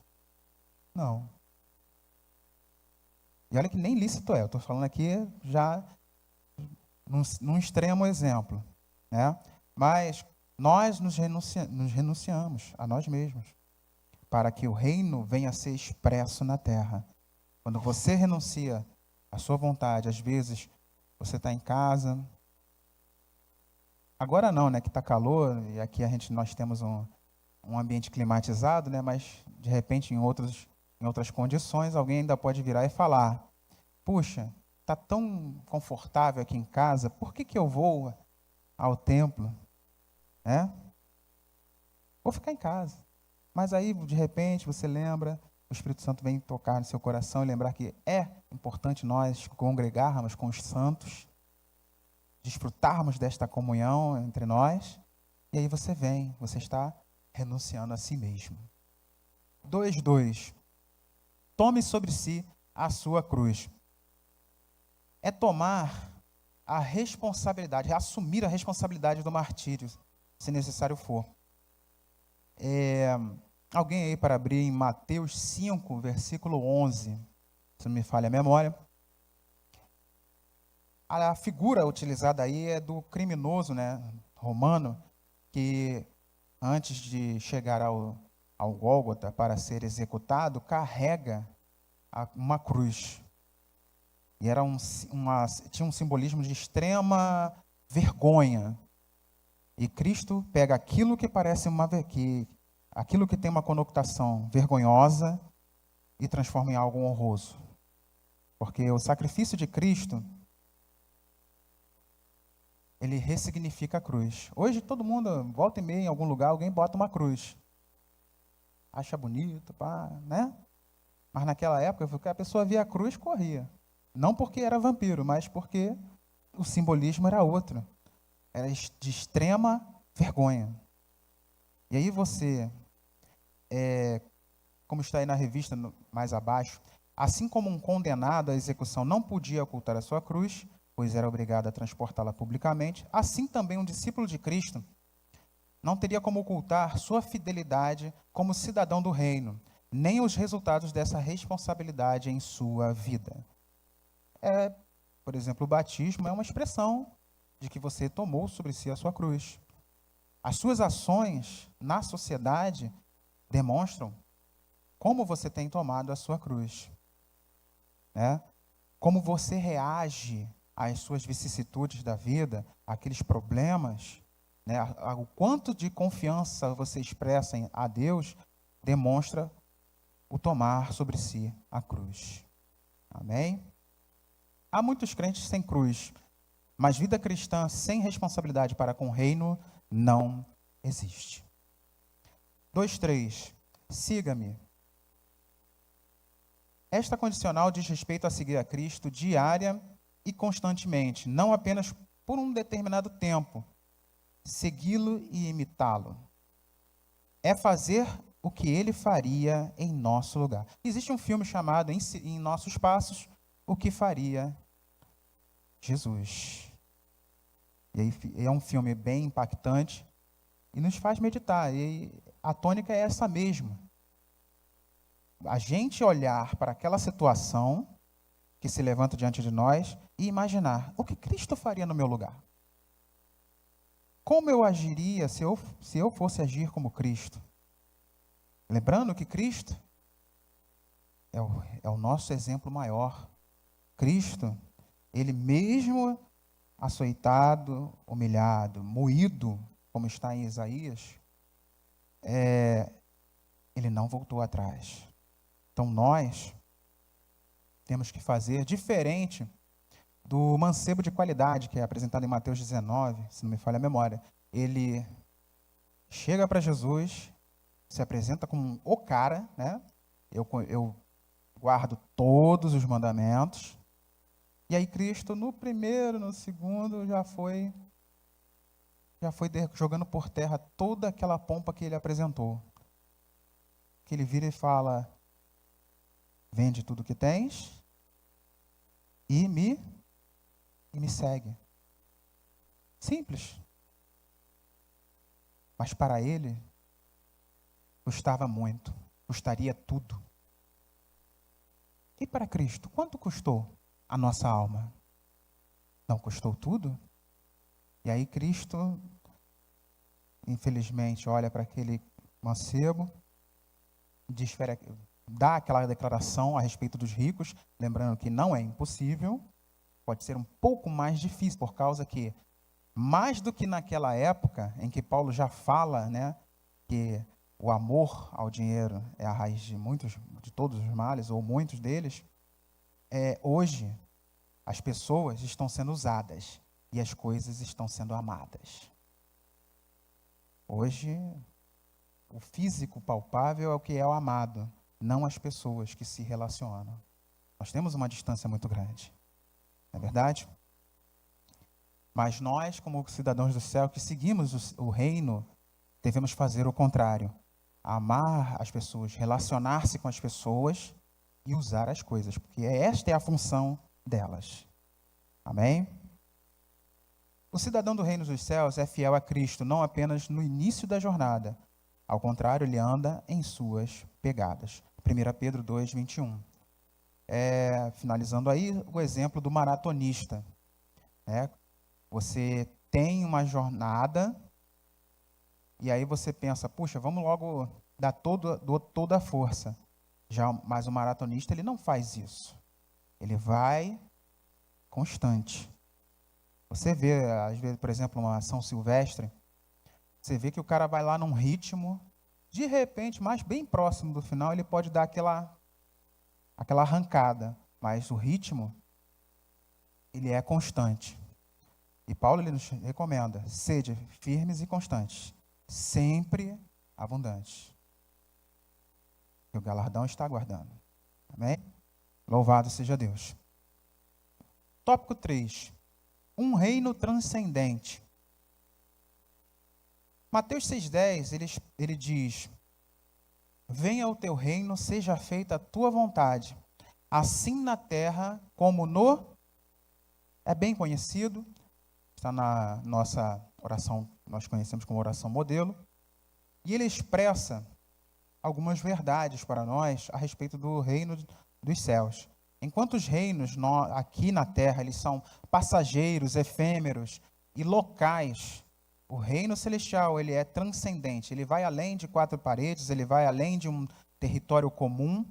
Não. E olha que nem lícito é, eu estou falando aqui já num extremo exemplo, né? Mas nós nos renunciamos a nós mesmos, para que o reino venha a ser expresso na terra. Quando você renuncia à sua vontade, às vezes você está em casa, agora não, né, que está calor, e aqui nós temos um ambiente climatizado, né, mas de repente em outras condições, alguém ainda pode virar e falar: puxa, está tão confortável aqui em casa, por que eu vou ao templo? Vou ficar em casa. Mas aí, de repente, você lembra, o Espírito Santo vem tocar no seu coração e lembrar que é importante nós congregarmos com os santos, desfrutarmos desta comunhão entre nós, e aí você está renunciando a si mesmo. 2:2. Tome sobre si a sua cruz. É tomar a responsabilidade, é assumir a responsabilidade do martírio, se necessário for. Alguém aí para abrir em Mateus 5, versículo 11, se não me falha a memória. A figura utilizada aí é do criminoso, né, romano, que antes de chegar ao Gólgota para ser executado, carrega uma cruz. E tinha um simbolismo de extrema vergonha. E Cristo pega aquilo que parece aquilo que tem uma conotação vergonhosa e transforma em algo honroso. Porque o sacrifício de Cristo, ele ressignifica a cruz. Hoje todo mundo, volta e meia, em algum lugar, alguém bota uma cruz. Acha bonito, né? Mas naquela época, a pessoa via a cruz e corria. Não porque era vampiro, mas porque o simbolismo era outro. Era de extrema vergonha. E aí você, como está aí na revista mais abaixo, assim como um condenado à execução não podia ocultar a sua cruz, pois era obrigado a transportá-la publicamente, assim também um discípulo de Cristo não teria como ocultar sua fidelidade como cidadão do reino, nem os resultados dessa responsabilidade em sua vida. Por exemplo, o batismo é uma expressão de que você tomou sobre si a sua cruz. As suas ações na sociedade demonstram como você tem tomado a sua cruz, né? Como você reage às suas vicissitudes da vida, àqueles problemas, né? O quanto de confiança você expressa a Deus demonstra o tomar sobre si a cruz. Amém? Há muitos crentes sem cruz, mas vida cristã sem responsabilidade para com o reino não existe. 2:3. Siga-me. Esta condicional diz respeito a seguir a Cristo diária e constantemente, não apenas por um determinado tempo. Segui-lo e imitá-lo. É fazer o que ele faria em nosso lugar. Existe um filme chamado Em Nossos Passos, O que Faria Jesus. E aí, é um filme bem impactante e nos faz meditar. E a tônica é essa mesma. A gente olhar para aquela situação que se levanta diante de nós e imaginar o que Cristo faria no meu lugar. Como eu agiria se eu fosse agir como Cristo? Lembrando que Cristo é o nosso exemplo maior. Cristo, ele mesmo açoitado, humilhado, moído, como está em Isaías, ele não voltou atrás. Então nós temos que fazer diferente do mancebo de qualidade, que é apresentado em Mateus 19, se não me falha a memória. Ele chega para Jesus, se apresenta como o cara, né? Eu guardo todos os mandamentos. E aí Cristo, no primeiro, no segundo, já foi jogando por terra toda aquela pompa que ele apresentou. Que ele vira e fala: vende tudo que tens e me segue. Simples. Mas para ele, custava muito, custaria tudo. E para Cristo, quanto custou a nossa alma? Não custou tudo? E aí Cristo, infelizmente, olha para aquele mancebo, dá aquela declaração a respeito dos ricos, lembrando que não é impossível, pode ser um pouco mais difícil, por causa que, mais do que naquela época, em que Paulo já fala, né, que o amor ao dinheiro é a raiz de todos os males, ou muitos deles, hoje as pessoas estão sendo usadas e as coisas estão sendo amadas. Hoje, o físico palpável é o que é o amado, não as pessoas que se relacionam. Nós temos uma distância muito grande, não é verdade? Mas nós, como cidadãos do céu, que seguimos o reino, devemos fazer o contrário. Amar as pessoas, relacionar-se com as pessoas e usar as coisas, porque esta é a função delas. Amém? O cidadão do reino dos céus é fiel a Cristo, não apenas no início da jornada. Ao contrário, ele anda em suas pegadas. 1 Pedro 2, 21. Finalizando aí, o exemplo do maratonista. Você tem uma jornada e aí você pensa, puxa, vamos logo dar toda a força. Mas o maratonista, ele não faz isso. Ele vai constante. Você vê, às vezes, por exemplo, uma São Silvestre, você vê que o cara vai lá num ritmo, de repente, mais bem próximo do final, ele pode dar aquela arrancada, mas o ritmo, ele é constante. E Paulo, ele nos recomenda, sede firmes e constantes, sempre abundantes. Que o galardão está aguardando. Amém? Louvado seja Deus. Tópico 3. Um reino transcendente. Mateus 6,10, ele diz: venha o teu reino, seja feita a tua vontade, assim na terra como no... É bem conhecido, está na nossa oração, nós conhecemos como oração modelo, e ele expressa algumas verdades para nós a respeito do reino dos céus. Enquanto os reinos aqui na terra, eles são passageiros, efêmeros e locais, o reino celestial, ele é transcendente, ele vai além de 4 paredes, ele vai além de um território comum,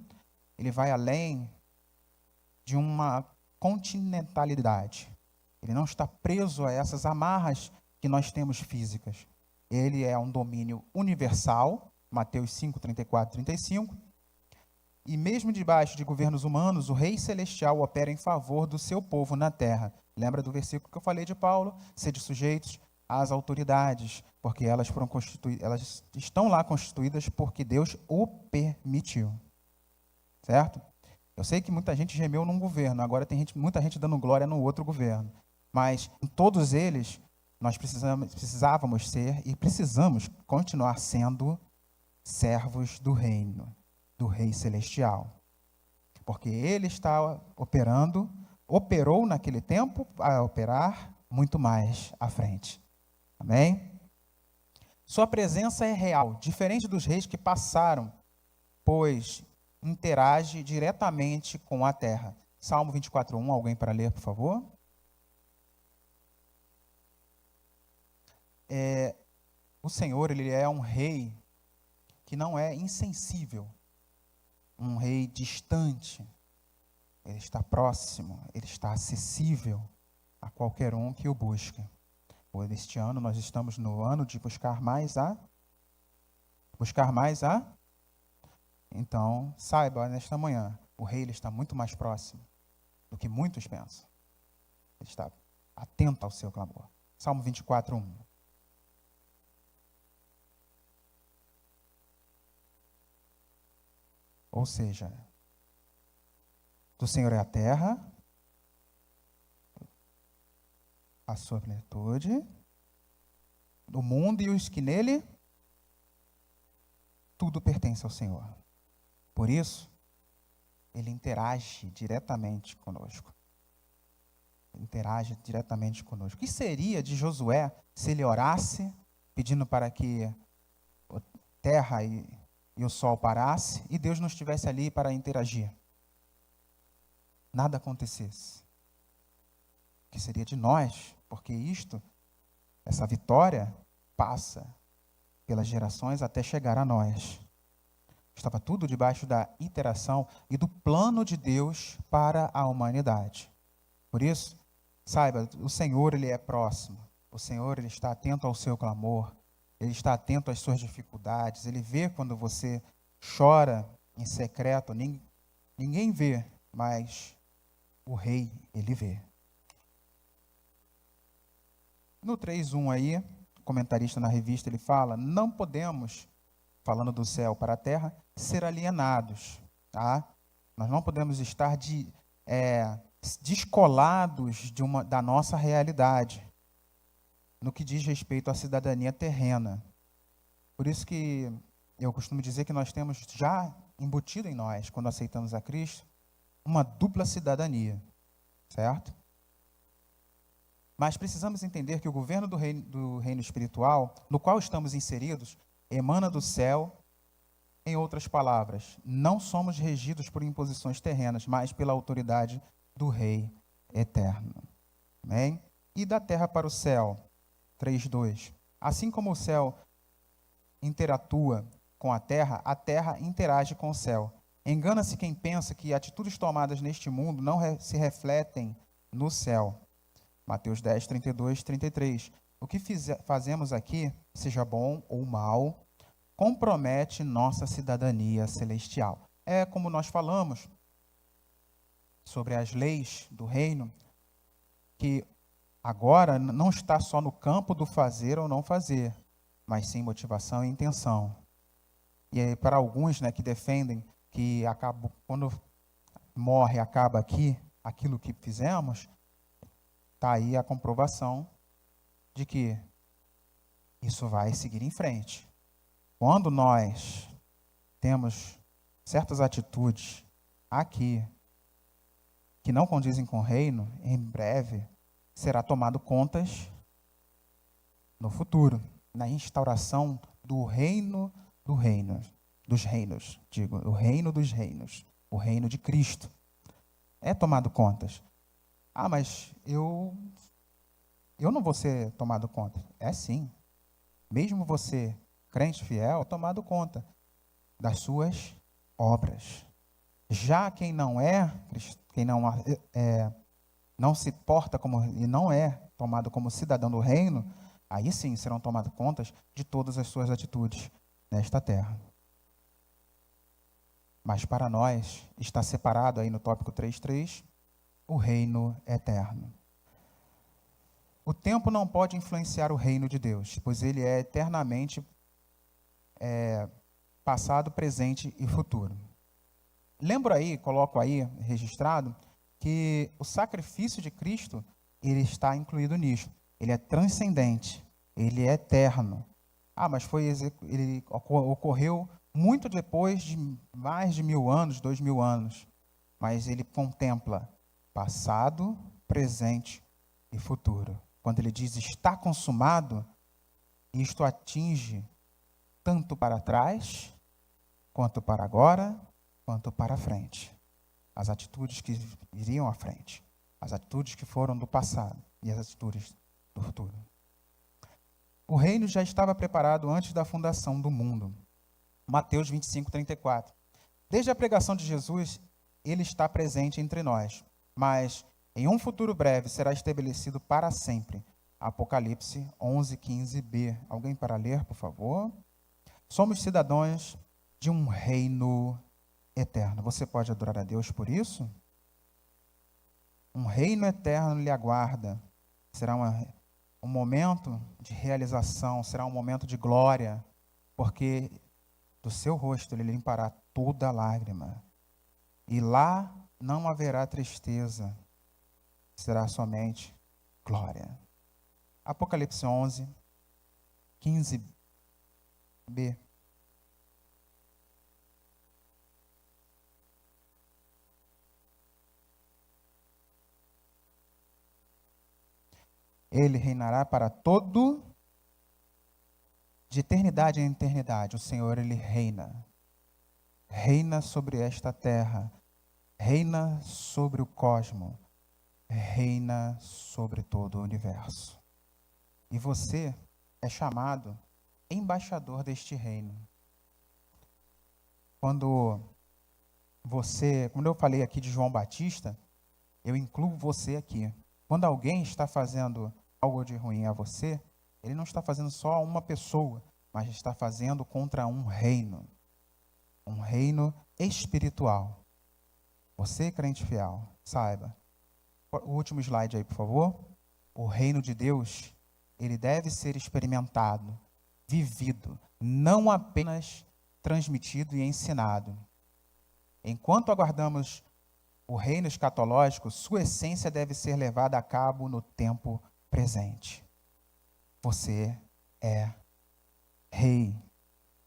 ele vai além de uma continentalidade. Ele não está preso a essas amarras que nós temos físicas. Ele é um domínio universal, Mateus 5, 34, 35. E mesmo debaixo de governos humanos, o Rei Celestial opera em favor do seu povo na terra. Lembra do versículo que eu falei de Paulo? Sede sujeitos às autoridades, porque elas estão lá constituídas porque Deus o permitiu. Certo? Eu sei que muita gente gemeu num governo, agora tem muita gente dando glória no outro governo. Mas em todos eles, nós precisávamos ser e precisamos continuar sendo servos do reino, do Rei Celestial. Porque ele está operou naquele tempo, a operar muito mais à frente. Amém? Sua presença é real, diferente dos reis que passaram, pois interage diretamente com a terra. Salmo 24:1, alguém para ler, por favor? O Senhor, ele é um rei que não é insensível, um rei distante. Ele está próximo, ele está acessível a qualquer um que o busque. Por este ano, nós estamos no ano de buscar mais a... Então, saiba, nesta manhã, o rei ele está muito mais próximo do que muitos pensam. Ele está atento ao seu clamor. Salmo 24, 1. Ou seja, do Senhor é a terra, a sua plenitude, do mundo e os que nele, tudo pertence ao Senhor. Por isso, ele interage diretamente conosco. Interage diretamente conosco. O que seria de Josué se ele orasse, pedindo para que a terra e o sol parasse, e Deus não estivesse ali para interagir? Nada acontecesse. O que seria de nós? Porque essa vitória, passa pelas gerações até chegar a nós. Estava tudo debaixo da interação e do plano de Deus para a humanidade. Por isso, saiba, o Senhor, Ele é próximo. O Senhor, Ele está atento ao seu clamor. Ele está atento às suas dificuldades. Ele vê quando você chora em secreto. Ninguém vê, mas o Rei, Ele vê. No 3:1 aí, o comentarista na revista, ele fala: não podemos, falando do céu para a terra, ser alienados. Tá? Nós não podemos estar descolados da nossa realidade, no que diz respeito à cidadania terrena. Por isso que eu costumo dizer que nós temos já embutido em nós, quando aceitamos a Cristo, uma dupla cidadania, certo? Mas precisamos entender que o governo do reino espiritual, no qual estamos inseridos, emana do céu. Em outras palavras, não somos regidos por imposições terrenas, mas pela autoridade do Rei eterno. Amém? E da terra para o céu, 3:2. Assim como o céu interatua com a terra interage com o céu. Engana-se quem pensa que atitudes tomadas neste mundo não se refletem no céu. Mateus 10, 32, 33. O que fazemos aqui, seja bom ou mal, compromete nossa cidadania celestial. É como nós falamos sobre as leis do reino, que agora não está só no campo do fazer ou não fazer, mas sim motivação e intenção. E aí, para alguns, que defendem que quando morre, acaba aqui, aquilo que fizemos, está aí a comprovação de que isso vai seguir em frente. Quando nós temos certas atitudes aqui que não condizem com o reino, em breve será tomado contas no futuro, na instauração do reino dos reinos, o reino dos reinos, o reino de Cristo. É tomado contas. Ah, mas eu não vou ser tomado conta. É sim. Mesmo você, crente fiel, é tomado conta das suas obras. Já quem não não se porta como e não é tomado como cidadão do reino, aí sim serão tomadas contas de todas as suas atitudes nesta terra. Mas para nós está separado aí no tópico 3:3 o reino eterno. O tempo não pode influenciar o reino de Deus, pois ele é eternamente passado, presente e futuro. Lembro aí, coloco aí registrado, que o sacrifício de Cristo, ele está incluído nisso. Ele é transcendente, ele é eterno. Ah, mas ele ocorreu muito depois de mais de 1000 anos, 2000 anos. Mas ele contempla passado, presente e futuro. Quando ele diz está consumado, isto atinge tanto para trás, quanto para agora, quanto para frente. As atitudes que iriam à frente, as atitudes que foram do passado e as atitudes do futuro. O reino já estava preparado antes da fundação do mundo. Mateus 25, 34. Desde a pregação de Jesus, ele está presente entre nós, mas em um futuro breve será estabelecido para sempre. Apocalipse 11, 15b. Alguém para ler, por favor? Somos cidadãos de um reino eterno. Você pode adorar a Deus por isso? Um reino eterno lhe aguarda. Será um momento de realização, será um momento de glória, porque do seu rosto ele limpará toda lágrima. E lá não haverá tristeza, será somente glória. Apocalipse 11, 15b. Ele reinará para todo, de eternidade em eternidade. O Senhor, ele reina. Reina sobre esta terra. Reina sobre o cosmos. Reina sobre todo o universo. E você é chamado embaixador deste reino. Quando eu falei aqui de João Batista, eu incluo você aqui. Quando alguém está fazendo algo de ruim a você, ele não está fazendo só a uma pessoa, mas está fazendo contra um reino espiritual. Você, crente fiel, saiba. O último slide aí, por favor. O reino de Deus, ele deve ser experimentado, vivido, não apenas transmitido e ensinado. Enquanto aguardamos o reino escatológico, sua essência deve ser levada a cabo no tempo presente. Você é rei.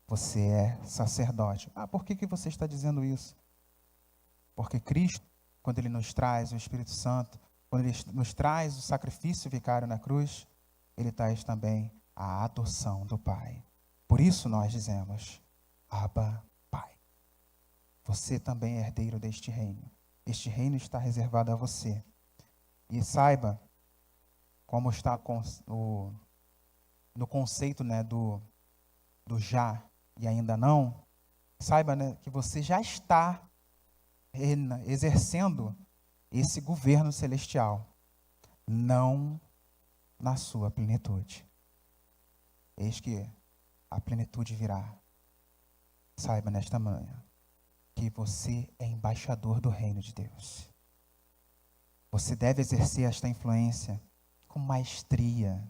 Você é sacerdote. Por que você está dizendo isso? Porque Cristo, quando Ele nos traz o Espírito Santo, quando Ele nos traz o sacrifício vicário na cruz, Ele traz também a adoção do Pai. Por isso nós dizemos, Abba, Pai. Você também é herdeiro deste reino. Este reino está reservado a você. E saiba, como está no conceito, né, do já e ainda não, saiba, né, que você já está exercendo esse governo celestial, não na sua plenitude. Eis que a plenitude virá. Saiba nesta manhã que você é embaixador do reino de Deus. Você deve exercer esta influência com maestria.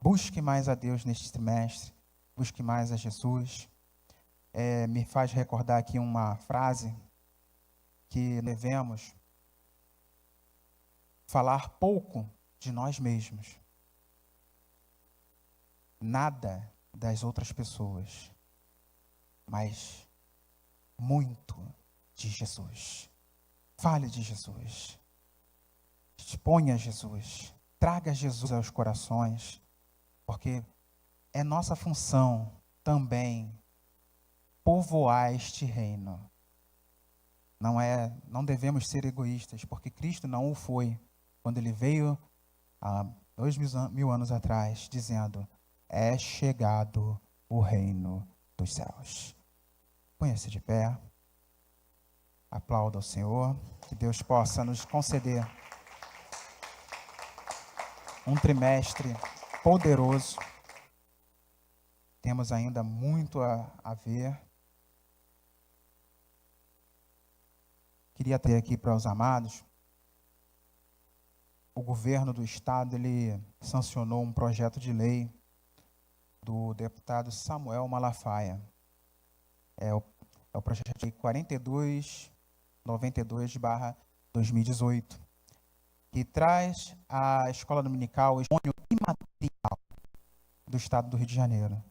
Busque mais a Deus neste trimestre. Busque mais a Jesus. Me faz recordar aqui uma frase que devemos falar pouco de nós mesmos. Nada das outras pessoas, mas muito de Jesus. Fale de Jesus. Exponha Jesus. Traga Jesus aos corações, porque é nossa função também povoar este reino. Não devemos ser egoístas, porque Cristo não o foi quando Ele veio há 2000 anos atrás, dizendo, é chegado o reino dos céus. Ponha-se de pé, aplauda ao Senhor, que Deus possa nos conceder um trimestre poderoso. Temos ainda muito a ver. Queria ter aqui para os amados, o governo do estado, ele sancionou um projeto de lei do deputado Samuel Malafaia. É o projeto de lei 4292/2018, que traz a escola dominical o patrimônio imaterial do estado do Rio de Janeiro.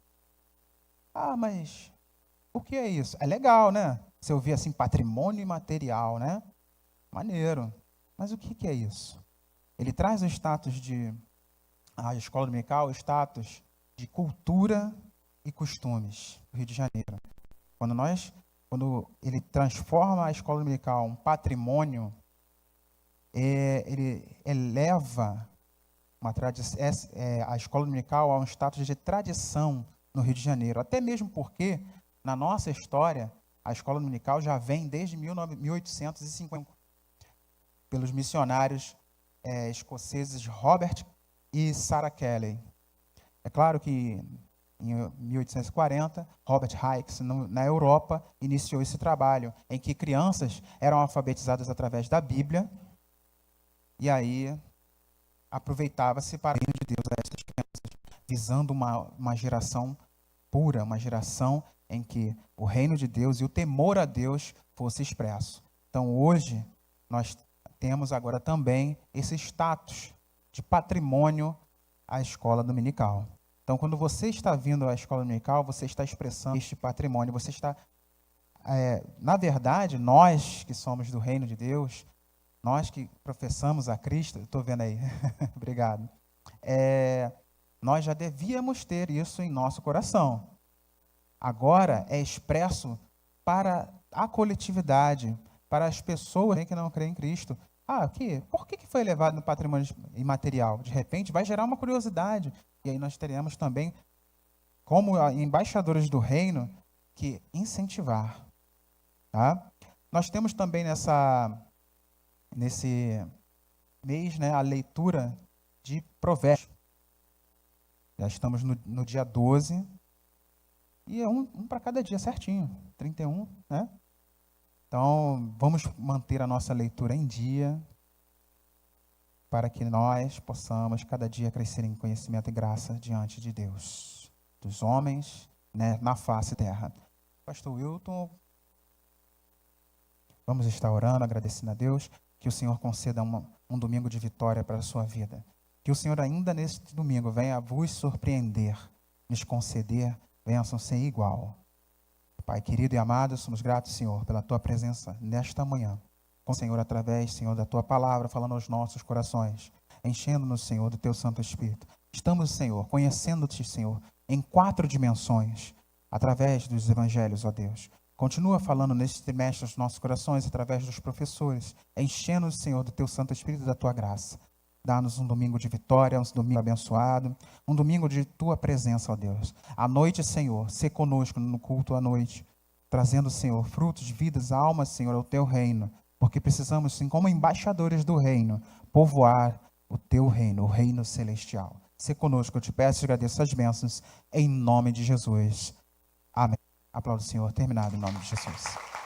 Mas o que é isso? É legal, né? Você ouvir assim, patrimônio imaterial, né? Maneiro. Mas o que é isso? Ele traz o status a escola dominical, o status de cultura e costumes do Rio de Janeiro. Quando ele transforma a escola dominical em um patrimônio, ele eleva a escola dominical a um status de tradição no Rio de Janeiro. Até mesmo porque, na nossa história, a escola dominical já vem desde 1850, pelos missionários escoceses Robert e Sarah Kelly. É claro que em 1840, Robert Hicks, na Europa, iniciou esse trabalho, em que crianças eram alfabetizadas através da Bíblia, E aí aproveitava-se para o reino de Deus a essas crianças, visando uma geração pura, uma geração em que o reino de Deus e o temor a Deus fosse expresso. Então hoje nós temos agora também esse status de patrimônio à escola dominical. Então quando você está vindo à escola dominical, você está expressando este patrimônio, você está, na verdade, nós que somos do reino de Deus, nós que professamos a Cristo, estou vendo aí, obrigado, nós já devíamos ter isso em nosso coração. Agora é expresso para a coletividade, para as pessoas que não creem em Cristo. Por que foi elevado no patrimônio imaterial? De repente vai gerar uma curiosidade. E aí nós teremos também, como embaixadores do reino, que incentivar. Tá? Nós temos também nesse mês, a leitura de Provérbios. Já estamos no dia 12. E é um para cada dia certinho, 31, né? Então, vamos manter a nossa leitura em dia, para que nós possamos cada dia crescer em conhecimento e graça diante de Deus, dos homens, na face da terra. Pastor Wilton, vamos estar orando, agradecendo a Deus, que o Senhor conceda um domingo de vitória para a sua vida. Que o Senhor ainda neste domingo venha vos surpreender, nos conceder bênção sem igual. Pai querido e amado, somos gratos, Senhor, pela Tua presença nesta manhã. Com o Senhor, através, Senhor, da Tua palavra, falando aos nossos corações, enchendo-nos, Senhor, do Teu Santo Espírito. Estamos, Senhor, conhecendo-Te, Senhor, em 4 dimensões, através dos evangelhos, ó Deus. Continua falando neste trimestre aos nossos corações, através dos professores, enchendo-nos, Senhor, do Teu Santo Espírito e da Tua graça. Dá-nos um domingo de vitória, um domingo abençoado, um domingo de Tua presença, ó Deus. À noite, Senhor, se conosco no culto à noite, trazendo, Senhor, frutos, vidas, almas, Senhor, ao Teu reino, porque precisamos, sim, como embaixadores do reino, povoar o Teu reino, o reino celestial. Se conosco, eu te peço e agradeço as bênçãos, em nome de Jesus. Amém. Aplaudo o Senhor, terminado em nome de Jesus.